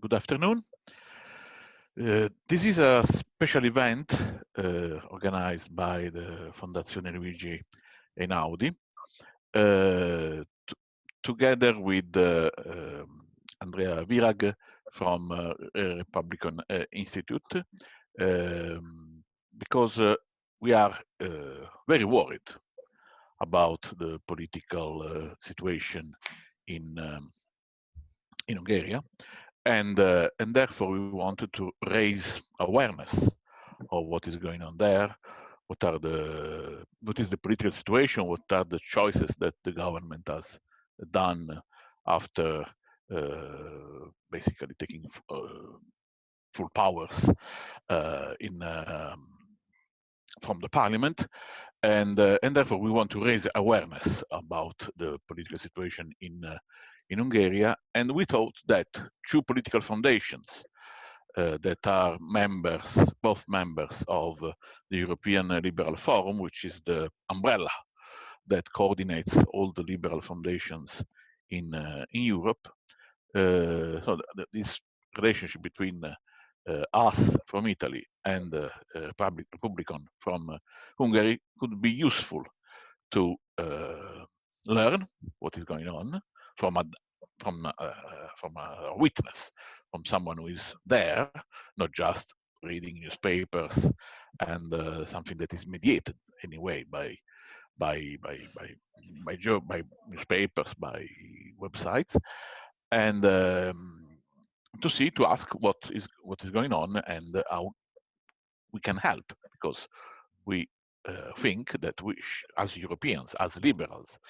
Good afternoon. This is a special event organized by the Fondazione Luigi Einaudi, together with Andrea Virag from Republican Institute, because we are very worried about the political situation in Hungary, and therefore we wanted to raise awareness of what is going on there, what is the political situation, what are the choices that the government has done after basically taking full powers from the parliament, and therefore we want to raise awareness about the political situation in Hungary, and we thought that two political foundations that are both members of the European Liberal Forum, which is the umbrella that coordinates all the liberal foundations in Europe. So this relationship between us from Italy and Republican from Hungary could be useful to learn what is going on from a witness, from someone who is there, not just reading newspapers and something that is mediated anyway by newspapers, by websites, and to ask what is going on and how we can help, because we think that we, as Europeans, as liberals,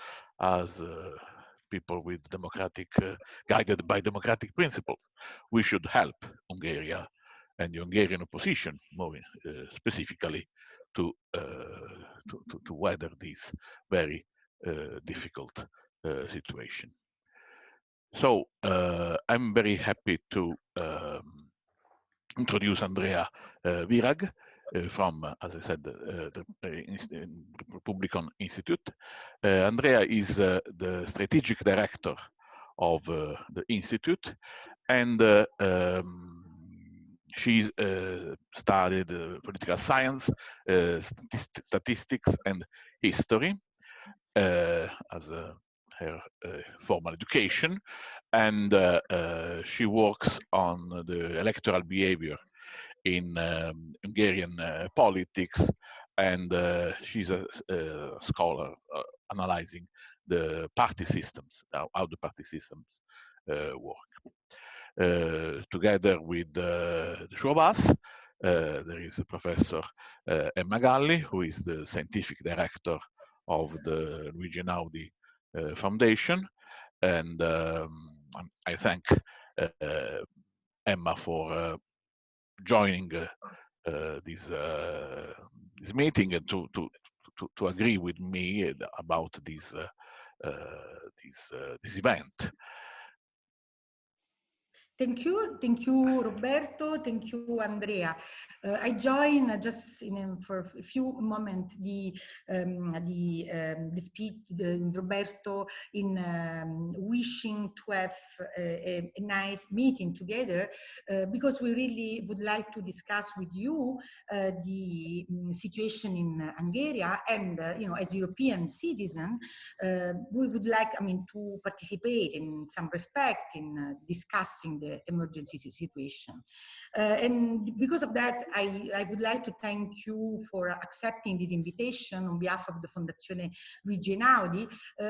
as people with guided by democratic principles, we should help Hungary and the Hungarian opposition, more specifically, to weather this very difficult situation. So I'm very happy to introduce Andrea Virag from, as I said, the Republican Institute. Andrea is the strategic director of the Institute, and she's studied political science, statistics, and history as her formal education, and she works on the electoral behavior in Hungarian politics, and she's a scholar analyzing the party systems, how the party systems work. Together with the two of us, there is Professor Emma Galli, who is the scientific director of the Luigi Einaudi Foundation, and I thank Emma for joining this meeting and to agree with me about this event. Thank you, Roberto. Thank you, Andrea. I join just for a few moments the speech, Roberto, in wishing to have a nice meeting together, because we really would like to discuss with you the situation in Hungary, and as European citizen, we would like, to participate in some respect in discussing the emergency situation. And because of that, I would like to thank you for accepting this invitation on behalf of the Fondazione Luigi Einaudi,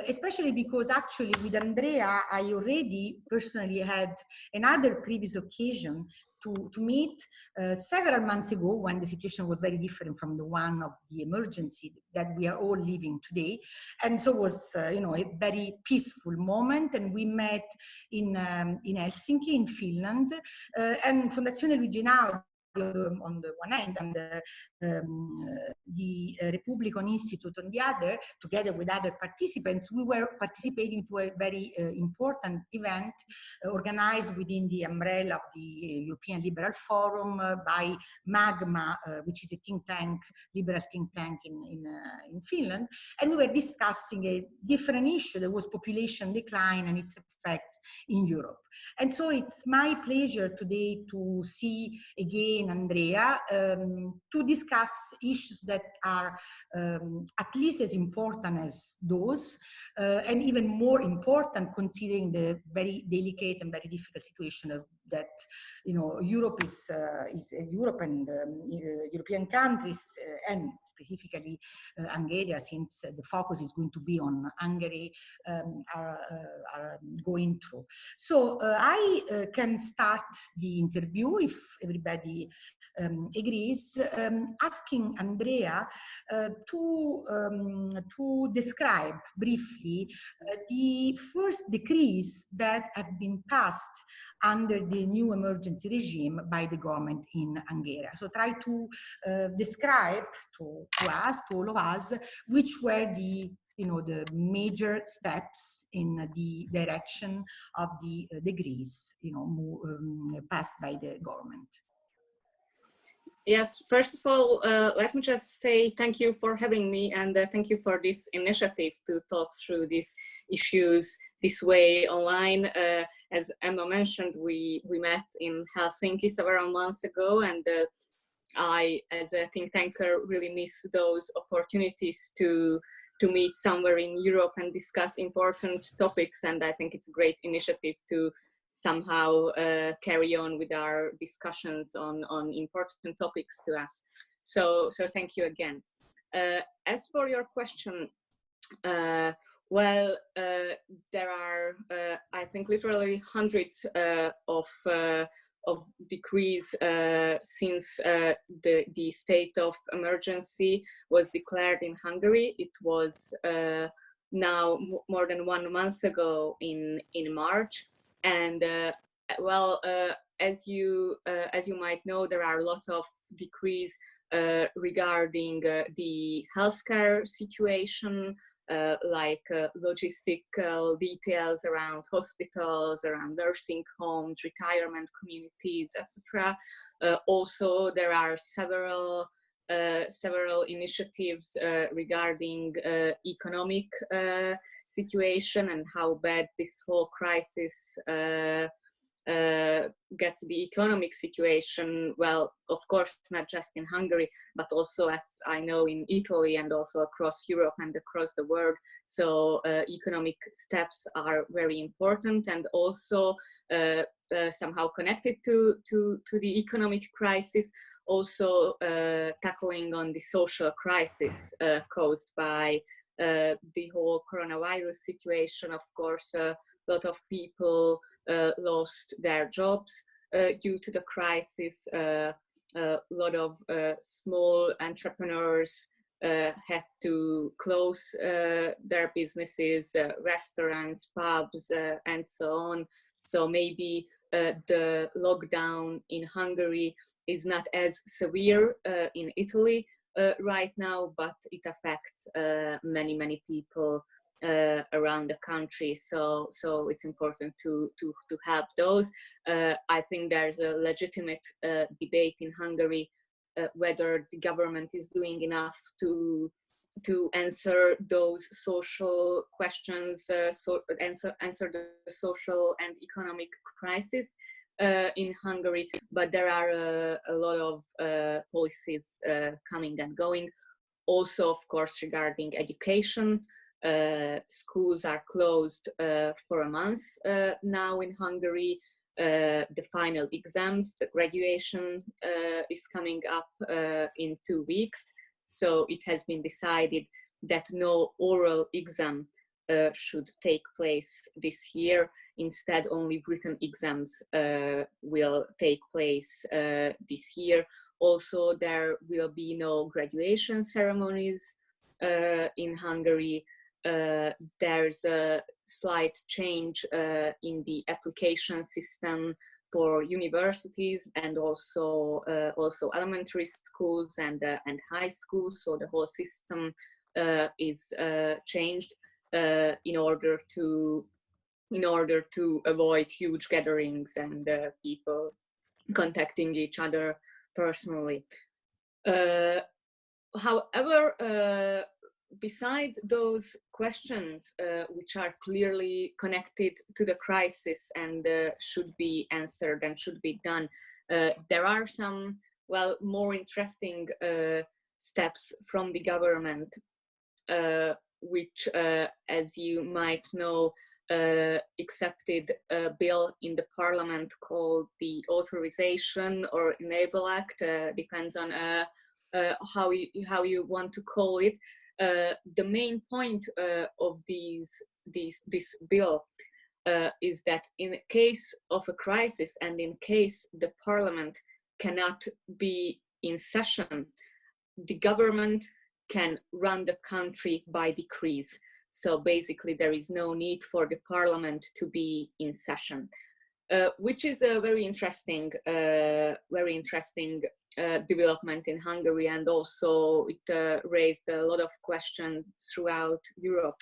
especially because actually with Andrea, I already personally had another previous occasion to meet several months ago, when the situation was very different from the one of the emergency that we are all living today. And so it was a very peaceful moment, and we met in Helsinki, in Finland, and Fondazione Luigi Einaudi on the one hand and the Republican Institute on the other, together with other participants, we were participating to a very important event organized within the umbrella of the European Liberal Forum by Magma, which is a think tank, liberal think tank in Finland. And we were discussing a different issue that was population decline and its effects in Europe. And so it's my pleasure today to see again Andrea to discuss issues that are at least as important as those, and even more important considering the very delicate and very difficult situation that Europe is Europe and European countries and specifically Hungary, since the focus is going to be on Hungary, are going through. So I can start the interview if everybody agrees, asking Andrea to describe briefly the first decrees that have been passed under the new emergency regime by the government in Hungary. So try to describe to us, to all of us, which were the major steps in the direction of the degrees, passed by the government. Yes, first of all, let me just say thank you for having me, and thank you for this initiative to talk through these issues this way online. As Emma mentioned, we met in Helsinki several months ago, and I, as a think tanker, really miss those opportunities to meet somewhere in Europe and discuss important topics, and I think it's a great initiative to somehow carry on with our discussions on important topics to us. So thank you again. As for your question, well, there are, I think, literally hundreds of decrees since the state of emergency was declared in Hungary. It was now more than 1 month ago in March. And well, as you might know, there are a lot of decrees regarding the healthcare situation, like logistical details around hospitals, around nursing homes, retirement communities, etc. Also, there are several initiatives regarding economic situation and how bad this whole crisis gets the economic situation. Well, of course, not just in Hungary, but also, as I know, in Italy and also across Europe and across the world. So economic steps are very important, and also somehow connected to the economic crisis, also tackling on the social crisis caused by the whole coronavirus situation. Of course, a lot of people lost their jobs due to the crisis. A lot of small entrepreneurs had to close their businesses, restaurants, pubs, and so on. So maybe the lockdown in Hungary is not as severe in Italy right now, but it affects many people around the country. So it's important to help those. I think there's a legitimate debate in Hungary whether the government is doing enough to answer those social questions, answer the social and economic crisis in Hungary. But there are a lot of policies coming and going. Also, of course, regarding education. Schools are closed for a month now in Hungary. The final exams, the graduation is coming up in 2 weeks. So it has been decided that no oral exam should take place this year. Instead, only written exams will take place this year. Also, there will be no graduation ceremonies in Hungary. There's a slight change in the application system for universities and also elementary schools and high schools. So the whole system is changed in order to avoid huge gatherings and people contacting each other personally. However, besides those questions which are clearly connected to the crisis and should be answered and should be done, there are some, well, more interesting steps from the government, which, as you might know, accepted a bill in the parliament called the Authorization or Enable Act, depends on how you want to call it. The main point of this bill is that in case of a crisis and in case the parliament cannot be in session, the government can run the country by decrees. So basically there is no need for the parliament to be in session, which is a very interesting development in Hungary, and also it raised a lot of questions throughout Europe,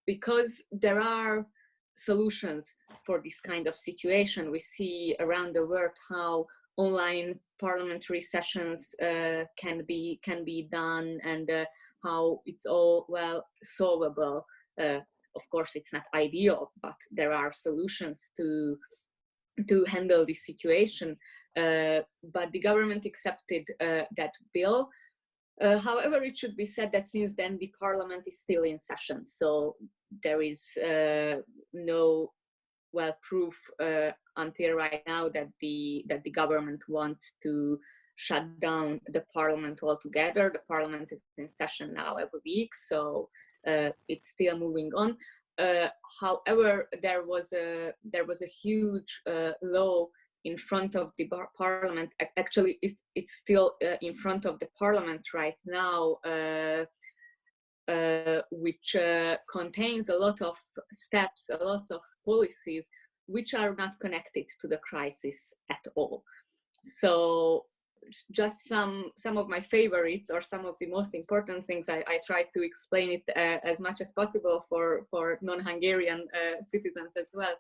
because there are solutions for this kind of situation. We see around the world how online parliamentary sessions can be done, and how it's all, well, solvable. Of course, it's not ideal, but there are solutions to handle this situation. But the government accepted that bill. However, it should be said that since then the parliament is still in session, so there is no, well, proof until right now that the government wants to shut down the parliament altogether. The parliament is in session now every week, so it's still moving on. However, there was a huge law in front of the parliament. Actually, it's still in front of the parliament right now, which contains a lot of steps, a lot of policies which are not connected to the crisis at all. So just some of my favorites, or some of the most important things. I tried to explain it as much as possible for non-Hungarian citizens as well.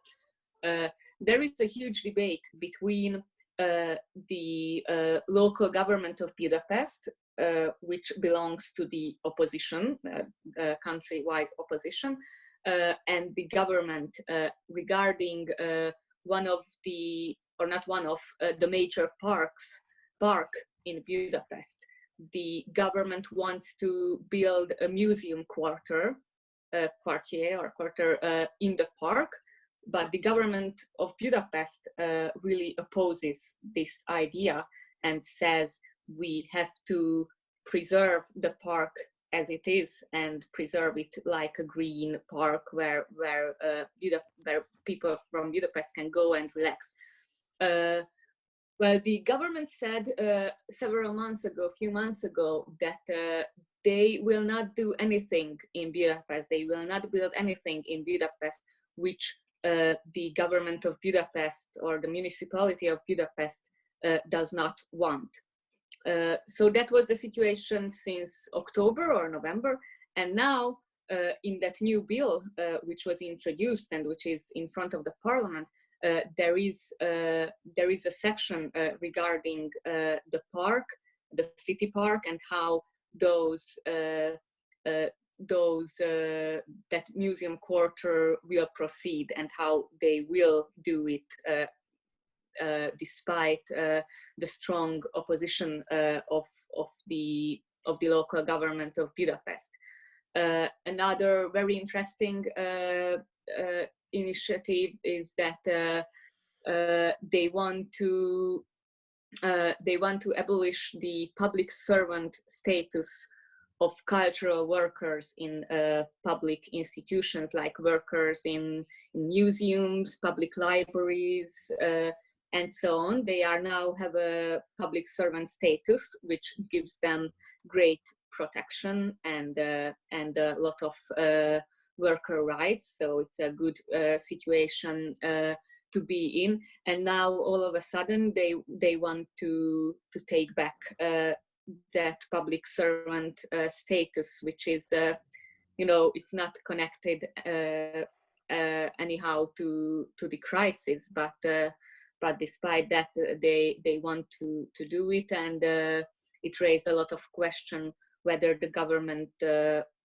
There is a huge debate between the local government of Budapest, which belongs to the opposition, country-wide opposition, and the government regarding one of the, or not one of, the major park in Budapest. The government wants to build a museum quarter in the park, but the government of Budapest really opposes this idea and says we have to preserve the park as it is and preserve it like a green park where people from Budapest can go and relax. Well, the government said a few months ago, that they will not do anything in Budapest. They will not build anything in Budapest which the government of Budapest or the municipality of Budapest does not want. So that was the situation since October or November, and now in that new bill which was introduced and which is in front of the parliament, there is a section regarding the park, the city park, and how that museum quarter will proceed and how they will do it despite the strong opposition of the local government of Budapest. Another very interesting initiative is that they want to abolish the public servant status of cultural workers in public institutions, like workers in museums, public libraries, and so on. They are now have a public servant status, which gives them great protection and a lot of worker rights. So it's a good situation to be in, and now all of a sudden they want to take back that public servant status, which is it's not connected anyhow to the crisis, but despite that they want to do it, and it raised a lot of question whether the government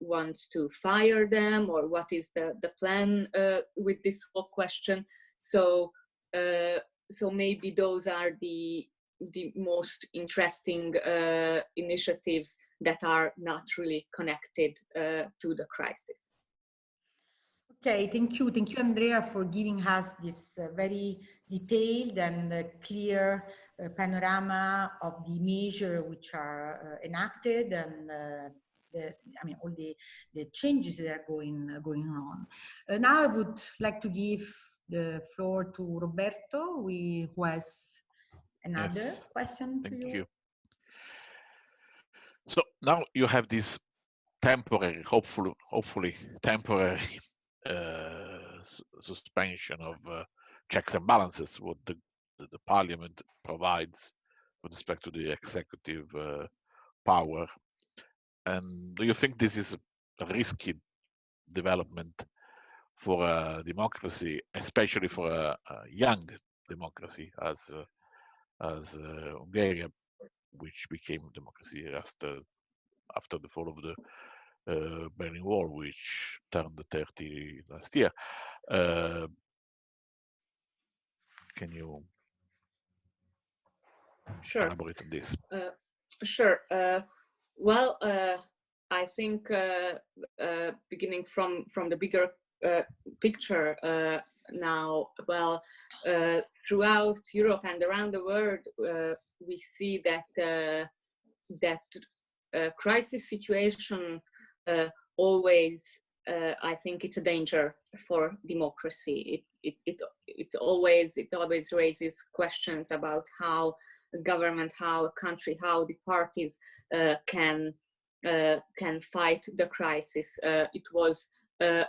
wants to fire them, or what is the plan with this whole question. So maybe those are the most interesting initiatives that are not really connected to the crisis. Okay, thank you, Andrea, for giving us this very detailed and clear panorama of the measures which are enacted, and all the changes that are going on. Now I would like to give the floor to Roberto, who has another question to you. Thank you. So now you have this temporary, hopefully temporary suspension of checks and balances, what the parliament provides with respect to the executive power. And do you think this is a risky development for a democracy, especially for a young democracy as Hungary, which became democracy after the fall of the Berlin Wall, which turned 30 last year? Can you elaborate on this? Sure. Well, I think beginning from the bigger picture now, well, throughout Europe and around the world, we see that crisis situation always, I think it's a danger for democracy. It always raises questions about how a government, how a country, how the parties can fight the crisis. It was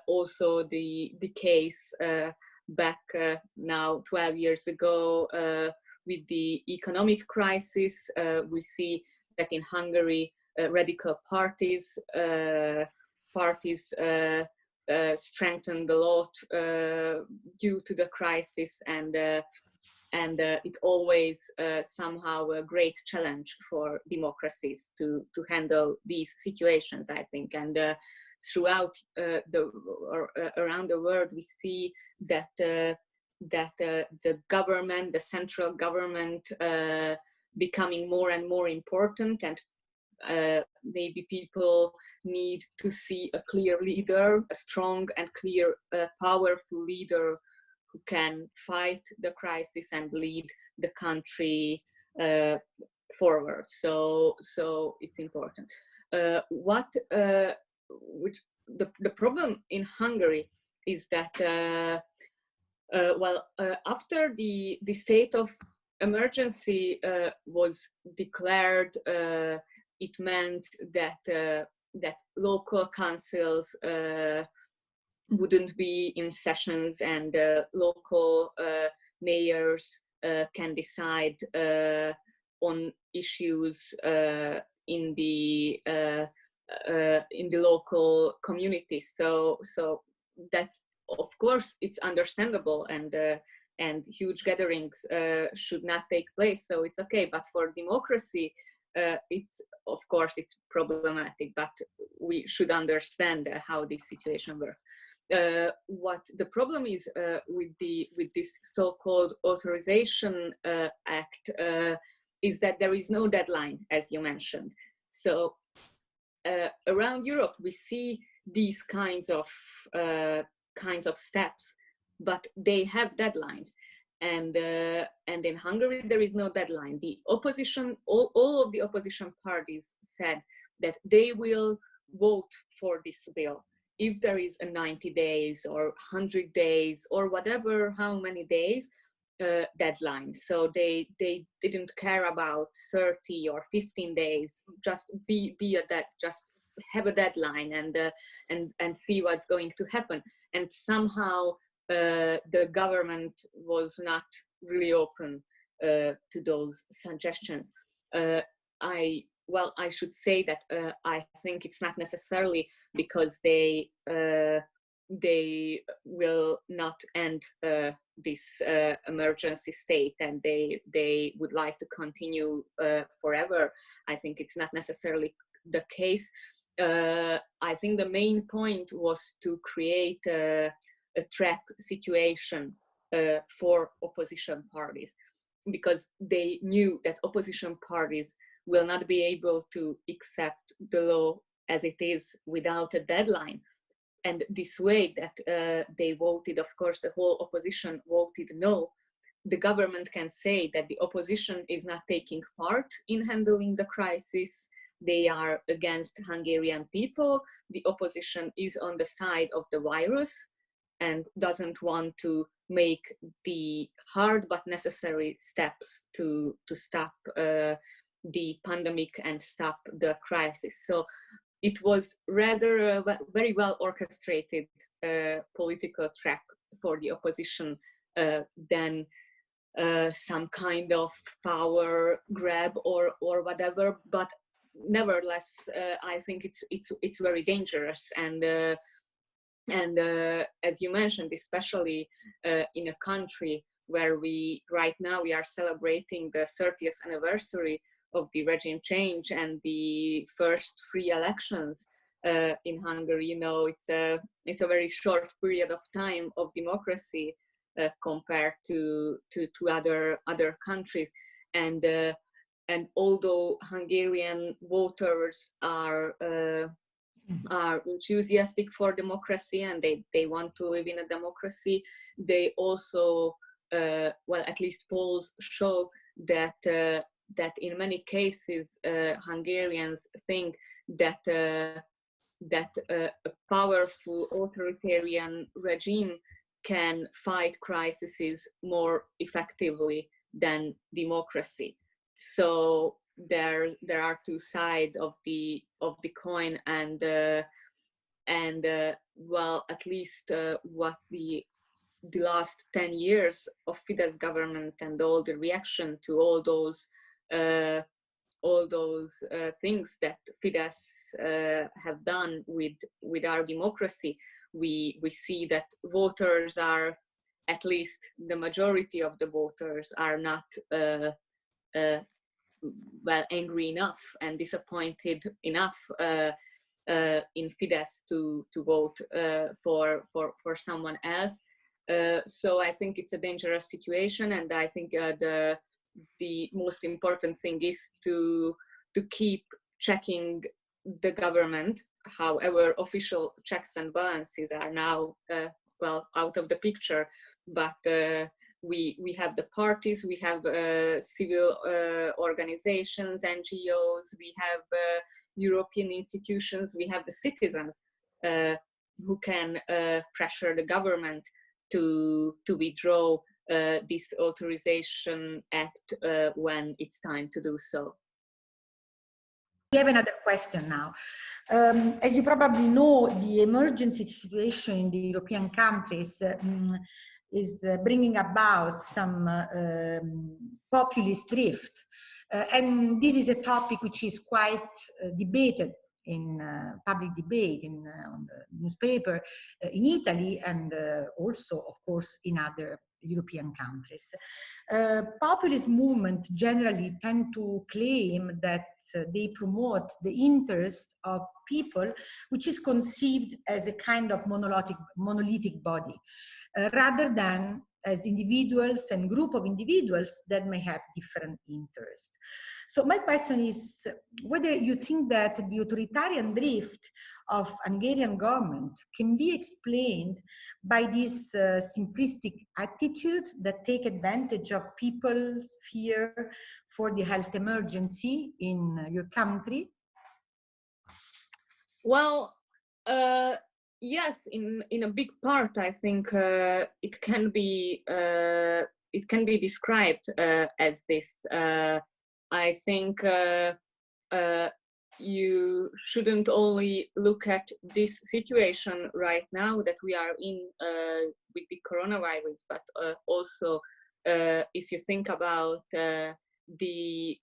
also the case back now 12 years ago with the economic crisis. We see that in Hungary, radical parties strengthened a lot due to the crisis, and it always somehow a great challenge for democracies to handle these situations, I think. And throughout around the world, we see that the government, the central government, becoming more and more important, and maybe people need to see a clear leader, a strong and clear, powerful leader who can fight the crisis and lead the country forward. So it's important. Which the problem in Hungary is that after the state of emergency was declared, it meant that local councils wouldn't be in sessions, and local mayors can decide on issues in the local communities. So that's, of course, it's understandable, and huge gatherings should not take place. So it's okay. But for democracy, it's, of course, it's problematic. But we should understand how this situation works. What the problem is with this so-called authorization act is that there is no deadline, as you mentioned. So around Europe, we see these kinds of steps, but they have deadlines. And in Hungary, there is no deadline. The opposition, all of the opposition parties said that they will vote for this bill if there is a 90 days or 100 days or whatever, how many days deadline. So they didn't care about 30 or 15 days. Just just have a deadline and see what's going to happen. And somehow the government was not really open to those suggestions. I should say that I think it's not necessarily because they will not end this emergency state and they would like to continue forever. I think it's not necessarily the case. I think the main point was to create a trap situation for opposition parties, because they knew that opposition parties will not be able to accept the law as it is without a deadline. And this way that they voted, of course, the whole opposition voted no. The government can say that the opposition is not taking part in handling the crisis. They are against Hungarian people. The opposition is on the side of the virus and doesn't want to make the hard but necessary steps to stop the pandemic and stop the crisis. So it was rather a very well orchestrated political trap for the opposition than some kind of power grab or whatever. But nevertheless, I think it's very dangerous. And as you mentioned, especially in a country where right now we are celebrating the 30th anniversary of the regime change and the first free elections in Hungary. You know, it's a very short period of time of democracy compared to other countries. And although Hungarian voters are enthusiastic for democracy and they want to live in a democracy, they also, well, at least polls show that that in many cases Hungarians think that a powerful authoritarian regime can fight crises more effectively than democracy. So there are two sides of the coin, and well, at least what the last 10 years of Fidesz government and all the reaction to all those things that Fidesz have done with our democracy, we see that voters are, at least the majority of the voters, are not well, angry enough and disappointed enough in Fidesz to vote for someone else. So I think it's a dangerous situation, and I think the most important thing is to keep checking the government. However, official checks and balances are now well, out of the picture, but we have the parties, we have civil organizations, NGOs, we have European institutions, we have the citizens who can pressure the government to withdraw this authorization act when it's time to do so. We have another question now. As you probably know, the emergency situation in the European countries is bringing about some populist drift. And this is a topic which is quite debated in public debate, on the newspaper in Italy, and also, of course, in other European countries. Populist movements generally tend to claim that they promote the interest of people, which is conceived as a kind of monolithic body, rather than as individuals and group of individuals that may have different interests. So my question is whether you think that the authoritarian drift of Hungarian government can be explained by this simplistic attitude that take advantage of people's fear for the health emergency in your country? Well, yes, in a big part, I think it can be described as this. I think you shouldn't only look at this situation right now that we are in with the coronavirus, but also if you think about the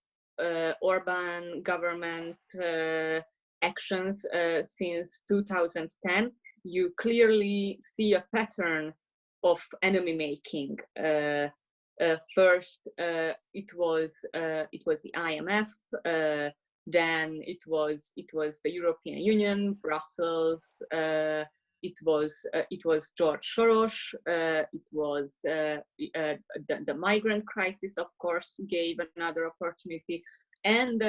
Orban government actions since 2010, you clearly see a pattern of enemy making. First, it was the IMF. Then it was the European Union, Brussels. It was George Soros. It was the migrant crisis, of course, gave another opportunity. And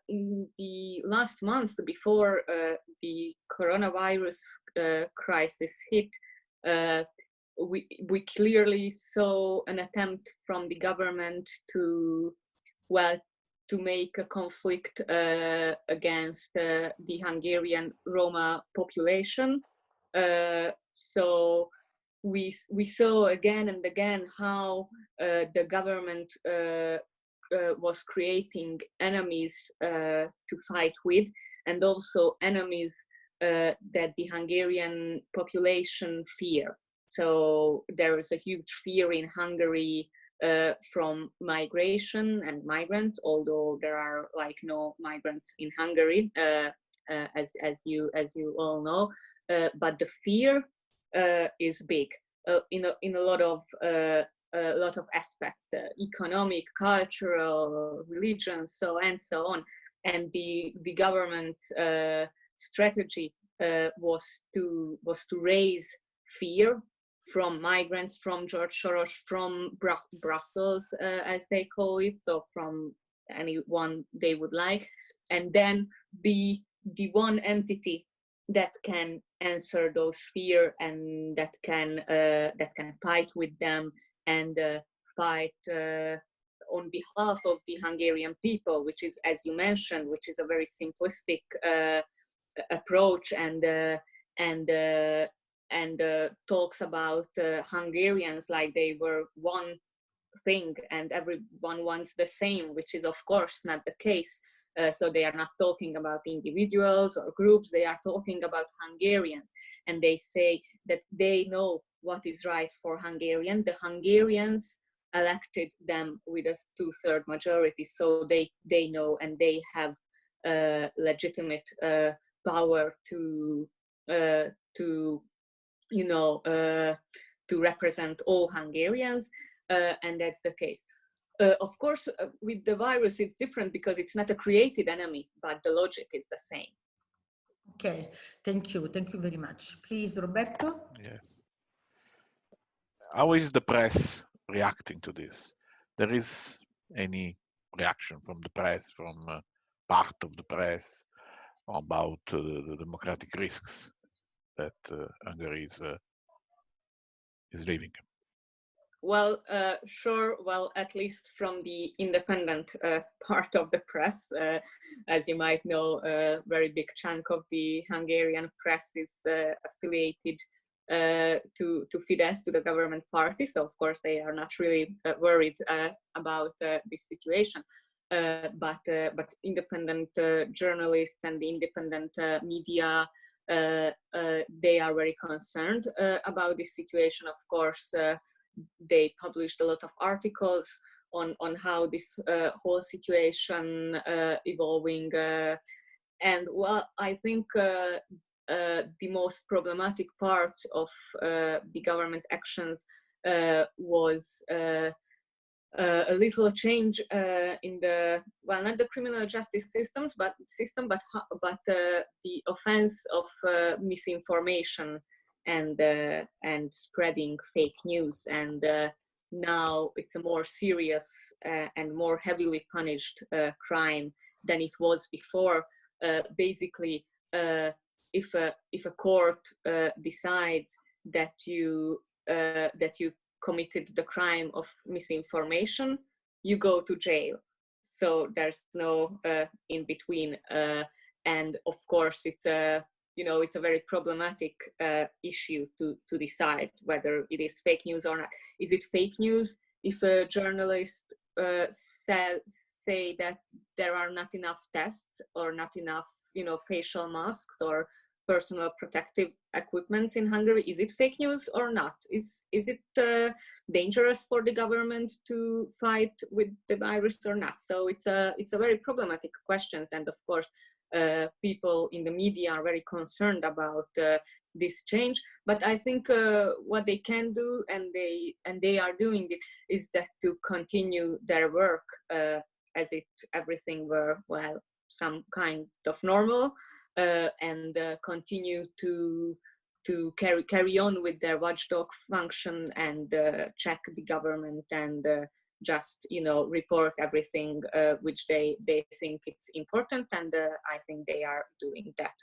in the last month before the coronavirus crisis hit, we clearly saw an attempt from the government to make a conflict against the Hungarian Roma population. So we saw again and again how the government was creating enemies to fight with, and also enemies that the Hungarian population fear. So there is a huge fear in Hungary from migration and migrants, although there are like no migrants in Hungary, as you all know. But the fear is big in a lot of aspects, economic, cultural, religion, so on. And the government's strategy was to raise fear from migrants, from George Soros, from Brussels, as they call it, so from anyone they would like, and then be the one entity that can answer those fear and that can fight with them and fight on behalf of the Hungarian people, which is, as you mentioned, which is a very simplistic approach, and talks about Hungarians like they were one thing and everyone wants the same, which is of course not the case. So they are not talking about individuals or groups, they are talking about Hungarians, and they say that they know what is right for Hungarian. The Hungarians elected them with a 2/3 majority, so they know and they have legitimate power to represent all Hungarians, and that's the case. Of course, with the virus, it's different because it's not a created enemy, but the logic is the same. Okay, thank you very much. Please, Roberto. Yes. How is the press reacting to this? There is any reaction from the press, from part of the press, about the democratic risks that Hungary is living? Well, sure. Well, at least from the independent part of the press, as you might know, a very big chunk of the Hungarian press is affiliated to Fidesz, to the government party. So, of course, they are not really worried about this situation. But independent journalists and the independent media, they are very concerned about this situation. Of course, they published a lot of articles on how this whole situation evolving. And well, I think the most problematic part of the government actions was a little change in the, well, not the criminal justice system, but the offense of misinformation and spreading fake news. And now it's a more serious and more heavily punished crime than it was before. Basically, if a court decides that you committed the crime of misinformation, you go to jail. So there's no in between. And of course, it's a very problematic issue to decide whether it is fake news or not. Is it fake news if a journalist say that there are not enough tests or not enough facial masks or personal protective equipment in Hungary. Is it fake news or not? Is it dangerous for the government to fight with the virus or not? So it's a very problematic questions, and of course people in the media are very concerned about this change. But I think what they can do, and they are doing it, is that to continue their work as if everything were, well, some kind of normal, and continue to carry on with their watchdog function and check the government and just report everything which they think it's important, and I think they are doing that.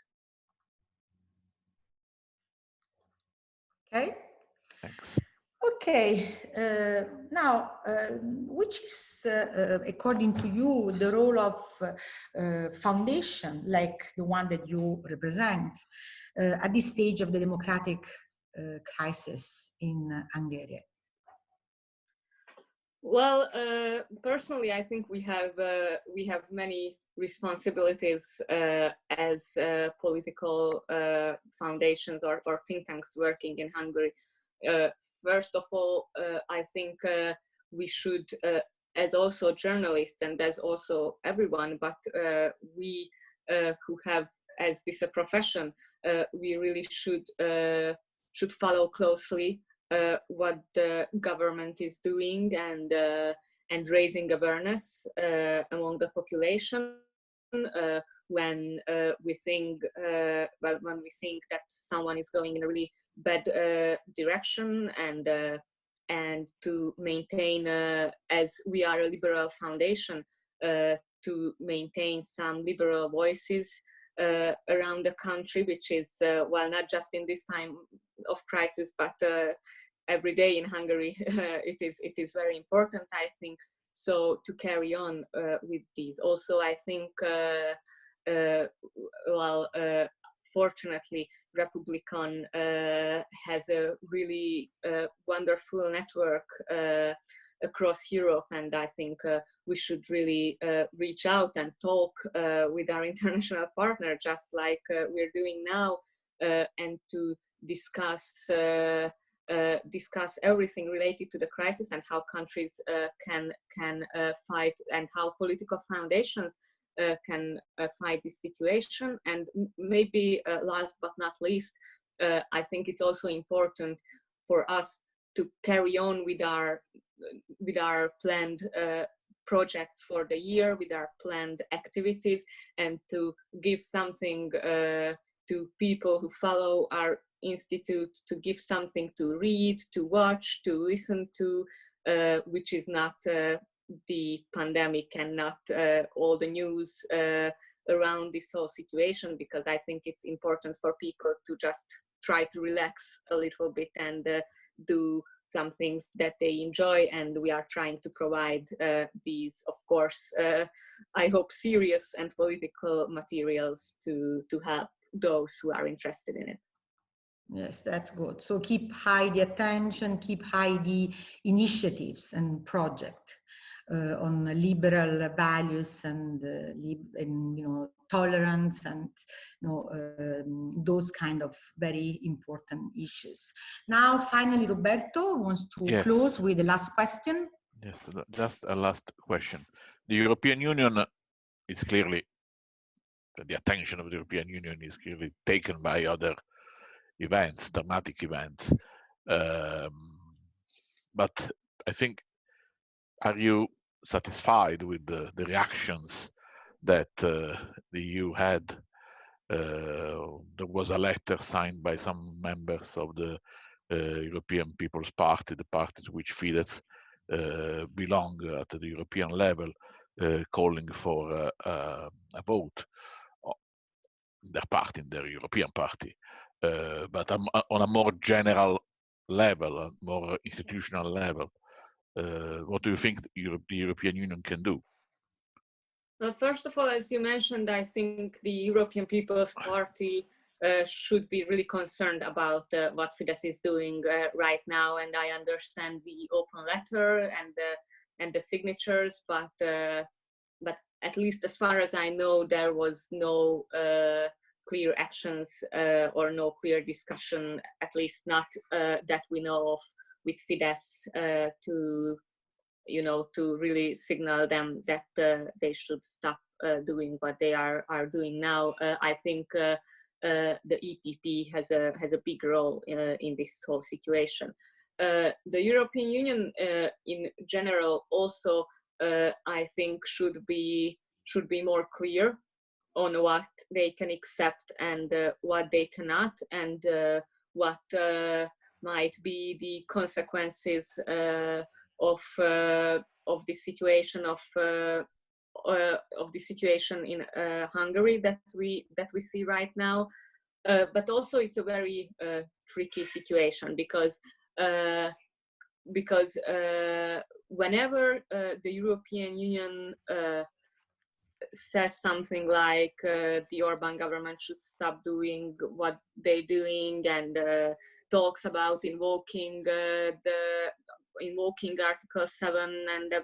Okay. Thanks. Okay, now, which is, according to you, the role of foundation, like the one that you represent, at this stage of the democratic crisis in Hungary? Well, personally, I think we have many responsibilities as political foundations or think tanks working in Hungary. First of all, I think we should, as also journalists and as also everyone, but we who have as this a profession, we really should follow closely what the government is doing and raising awareness among the population when we think that someone is going in a really bad direction, and to maintain, as we are a liberal foundation, to maintain some liberal voices around the country, which is well, not just in this time of crisis, but every day in Hungary. It is very important, I think. So to carry on with these. Also, I think fortunately, Republican has a really wonderful network across Europe, and I think we should really reach out and talk with our international partner, just like we're doing now, and to discuss everything related to the crisis and how countries can fight, and how political foundations can fight this situation. And maybe last but not least, I think it's also important for us to carry on with our planned projects for the year, with our planned activities, and to give something to people who follow our institute, to give something to read, to watch, to listen to, which is not the pandemic and not all the news around this whole situation, because I think it's important for people to just try to relax a little bit and do some things that they enjoy, and we are trying to provide these, of course, I hope serious and political materials to help those who are interested in it. Yes, that's good. So keep high the attention, keep high the initiatives and project on liberal values and tolerance and those kind of very important issues. Now, finally, Roberto wants to close with the last question. Yes, just a last question. The European Union is clearly, the attention of the European Union is clearly taken by other events, dramatic events. But I think, are you satisfied with the reactions that the EU had? There was a letter signed by some members of the European People's Party, the party to which Fidesz belong at the European level, calling for a vote in their party, in their European party. But on a more general level, a more institutional level, what do you think the European Union can do? Well, first of all, as you mentioned, I think the European People's Party should be really concerned about what Fidesz is doing right now, and I understand the open letter and the signatures, but at least as far as I know, there was no clear actions or no clear discussion, at least not that we know of, with Fidesz to, you know, to really signal them that they should stop doing what they are doing now. I think the EPP has a big role in this whole situation. The European Union in general also, I think, should be more clear on what they can accept and what they cannot, and what might be the consequences of the situation in Hungary that we see right now. But also it's a very tricky situation, because whenever the European Union says something like the Orban government should stop doing what they're doing, and talks about invoking Article 7 and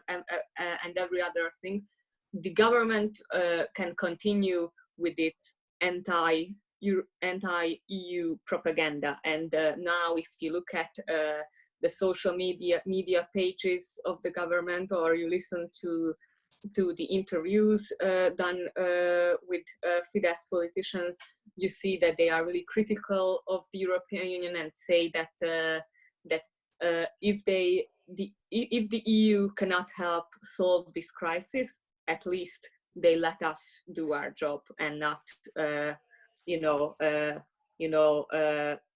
every other thing, the government can continue with its anti-EU propaganda. And now, if you look at the social media pages of the government, or you listen to the interviews done with Fidesz politicians, you see that they are really critical of the European Union and say that if the EU cannot help solve this crisis, at least they let us do our job and not,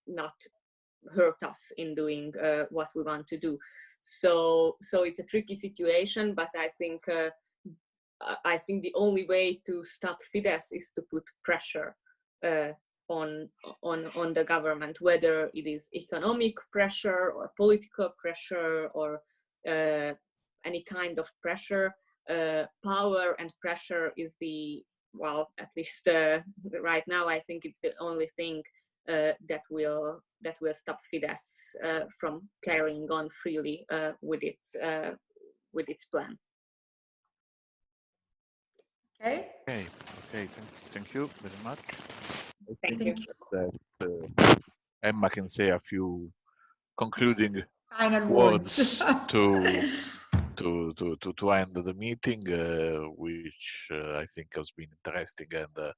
not hurt us in doing what we want to do. So it's a tricky situation, but I think the only way to stop Fidesz is to put pressure on the government, whether it is economic pressure or political pressure or any kind of pressure. Power and pressure is at least right now, I think it's the only thing that will stop Fidesz from carrying on freely with its plan. Okay. Thank you very much. Thank you. That Emma can say a few concluding Final words words to end the meeting, which I think has been interesting and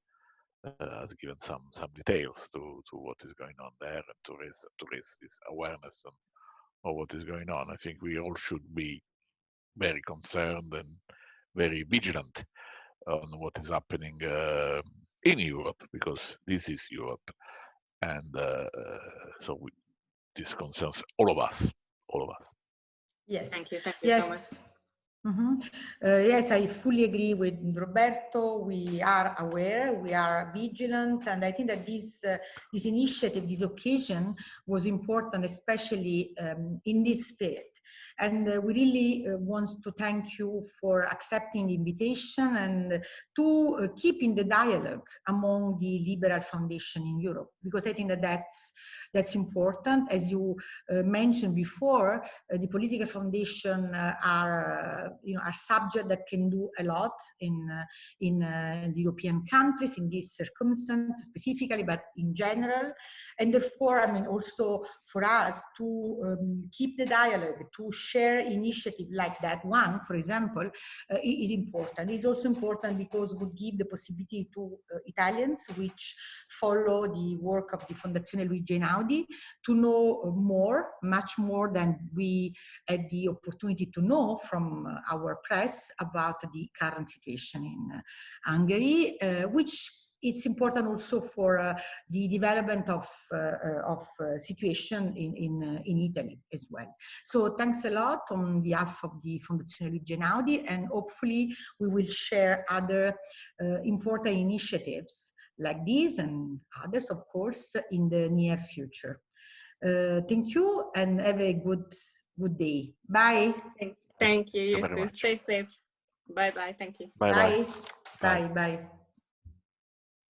has given some details to what is going on there, and to raise this awareness of what is going on. I think we all should be very concerned and very vigilant on what is happening in Europe, because this is Europe, and so this concerns all of us. Yes. Thank you so much. Yes. Yes, I fully agree with Roberto. We are aware, we are vigilant, and I think that this initiative, this occasion was important, especially in this spirit. And we really want to thank you for accepting the invitation and to keeping the dialogue among the liberal foundation in Europe, because I think that that's important. As you mentioned before, the political foundation are subject that can do a lot in the European countries in this circumstance specifically, but in general. And therefore, I mean, also for us to keep the dialogue, to share initiative like that one, for example, is important. It's also important because it would give the possibility to Italians which follow the work of the Fondazione Luigi Einaudi to know more, much more than we had the opportunity to know from our press about the current situation in Hungary, which it's important also for the development of situation in Italy as well. So thanks a lot on behalf of the Fondazione Luigi Einaudi, and hopefully we will share other important initiatives like these and others, of course, in the near future. Thank you and have a good day. Bye. Thank you. Thank you very much. Stay safe. Bye. Thank you. Bye. Bye.